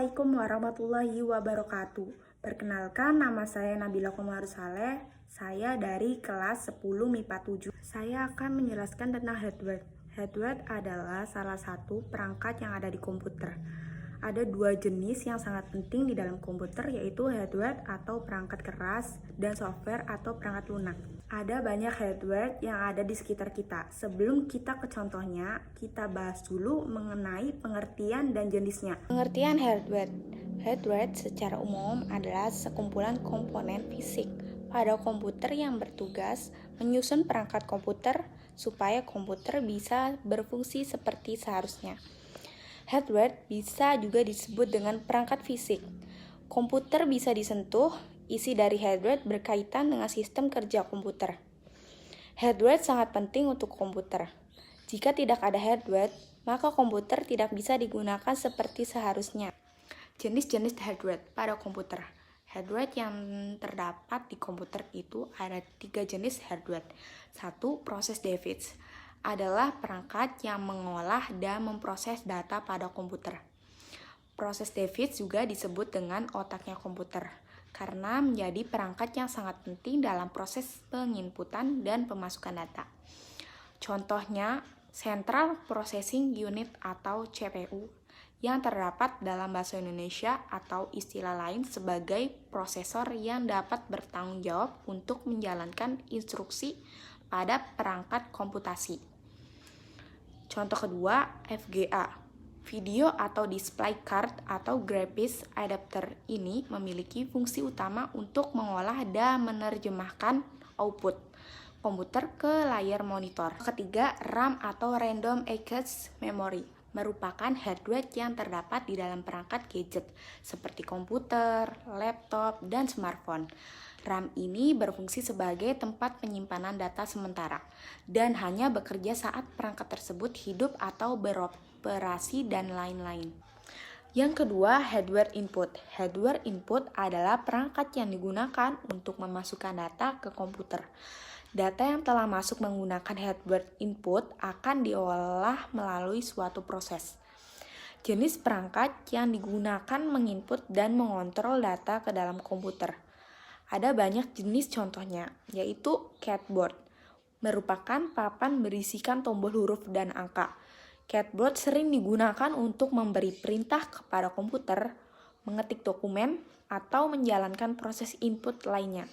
Assalamualaikum warahmatullahi wabarakatuh. Perkenalkan, nama saya Nabila Komarus Saleh. Saya dari kelas 10 MIPA 7. Saya akan menjelaskan tentang hardware. Hardware adalah salah satu perangkat yang ada di komputer. Ada dua jenis yang sangat penting di dalam komputer, yaitu hardware atau perangkat keras dan software atau perangkat lunak. Ada banyak hardware yang ada di sekitar kita. Sebelum kita ke contohnya, kita bahas dulu mengenai pengertian dan jenisnya. Pengertian hardware. Hardware secara umum adalah sekumpulan komponen fisik pada komputer yang bertugas menyusun perangkat komputer supaya komputer bisa berfungsi seperti seharusnya. Hardware bisa juga disebut dengan perangkat fisik. Komputer bisa disentuh, isi dari hardware berkaitan dengan sistem kerja komputer. Hardware sangat penting untuk komputer. Jika tidak ada hardware, maka komputer tidak bisa digunakan seperti seharusnya. Jenis-jenis hardware pada komputer. Hardware yang terdapat di komputer itu ada 3 jenis hardware. 1. Proses device adalah perangkat yang mengolah dan memproses data pada komputer. Proses device juga disebut dengan otaknya komputer karena menjadi perangkat yang sangat penting dalam proses penginputan dan pemasukan data. Contohnya, Central Processing Unit atau CPU yang terdapat dalam bahasa Indonesia atau istilah lain sebagai prosesor yang dapat bertanggung jawab untuk menjalankan instruksi pada perangkat komputasi. Contoh kedua, FGA. Video atau display card atau graphics adapter ini memiliki fungsi utama untuk mengolah dan menerjemahkan output komputer ke layar monitor. Ketiga, RAM atau Random Access Memory merupakan hardware yang terdapat di dalam perangkat gadget seperti komputer, laptop, dan smartphone. RAM ini berfungsi sebagai tempat penyimpanan data sementara dan hanya bekerja saat perangkat tersebut hidup atau beroperasi dan lain-lain. Yang kedua, hardware input. Hardware input adalah perangkat yang digunakan untuk memasukkan data ke komputer. Data yang telah masuk menggunakan hardware input akan diolah melalui suatu proses. Jenis perangkat yang digunakan menginput dan mengontrol data ke dalam komputer. Ada banyak jenis contohnya, yaitu keyboard, merupakan papan berisikan tombol huruf dan angka. Keyboard sering digunakan untuk memberi perintah kepada komputer, mengetik dokumen, atau menjalankan proses input lainnya.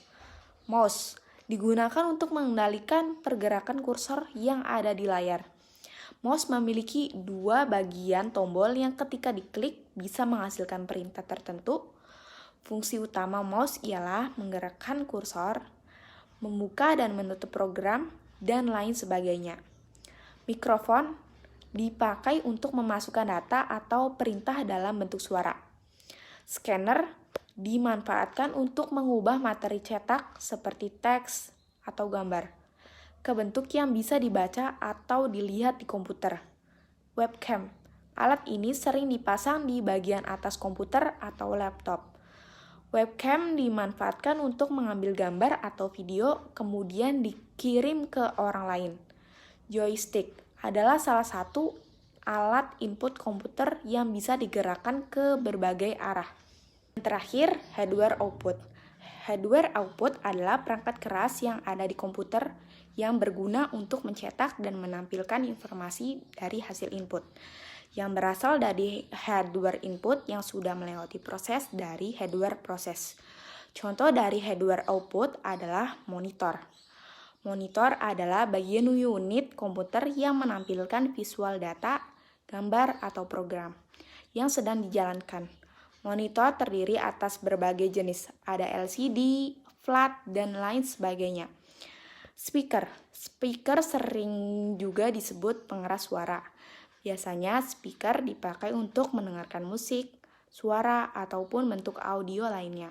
Mouse digunakan untuk mengendalikan pergerakan kursor yang ada di layar. Mouse memiliki 2 bagian tombol yang ketika diklik bisa menghasilkan perintah tertentu. Fungsi utama mouse ialah menggerakkan kursor, membuka dan menutup program, dan lain sebagainya. Mikrofon dipakai untuk memasukkan data atau perintah dalam bentuk suara. Scanner dimanfaatkan untuk mengubah materi cetak seperti teks atau gambar ke bentuk yang bisa dibaca atau dilihat di komputer. Webcam. Alat ini sering dipasang di bagian atas komputer atau laptop. Webcam dimanfaatkan untuk mengambil gambar atau video kemudian dikirim ke orang lain. Joystick adalah salah satu alat input komputer yang bisa digerakkan ke berbagai arah. Terakhir, hardware output. Hardware output adalah perangkat keras yang ada di komputer yang berguna untuk mencetak dan menampilkan informasi dari hasil input yang berasal dari hardware input yang sudah melewati proses dari hardware proses. Contoh dari hardware output adalah monitor. Monitor adalah bagian unit komputer yang menampilkan visual data, gambar, atau program yang sedang dijalankan. Monitor terdiri atas berbagai jenis, ada LCD, flat, dan lain sebagainya. Speaker sering juga disebut pengeras suara. Biasanya speaker dipakai untuk mendengarkan musik, suara, ataupun bentuk audio lainnya.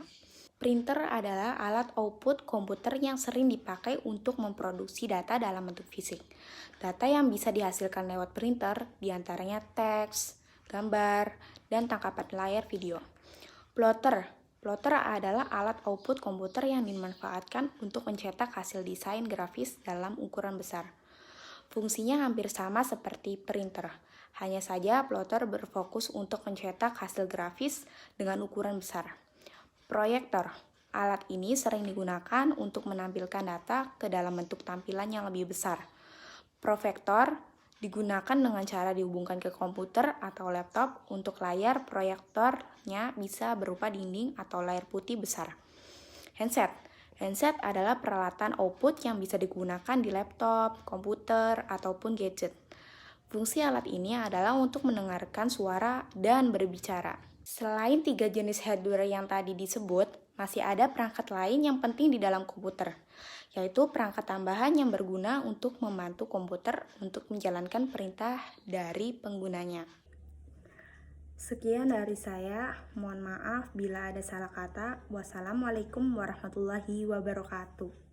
Printer adalah alat output komputer yang sering dipakai untuk memproduksi data dalam bentuk fisik. Data yang bisa dihasilkan lewat printer diantaranya teks, gambar, dan tangkapan layar video. Plotter adalah alat output komputer yang dimanfaatkan untuk mencetak hasil desain grafis dalam ukuran besar. Fungsinya hampir sama seperti printer, Hanya saja plotter berfokus untuk mencetak hasil grafis dengan ukuran besar. Proyektor. Alat ini sering digunakan untuk menampilkan data ke dalam bentuk tampilan yang lebih besar. Proyektor digunakan dengan cara dihubungkan ke komputer atau laptop untuk layar proyektornya bisa berupa dinding atau layar putih besar. Handset. Handset adalah peralatan output yang bisa digunakan di laptop, komputer, ataupun gadget. Fungsi alat ini adalah untuk mendengarkan suara dan berbicara. Selain 3 jenis hardware yang tadi disebut, masih ada perangkat lain yang penting di dalam komputer, yaitu perangkat tambahan yang berguna untuk membantu komputer untuk menjalankan perintah dari penggunanya. Sekian dari saya, mohon maaf bila ada salah kata. Wassalamualaikum warahmatullahi wabarakatuh.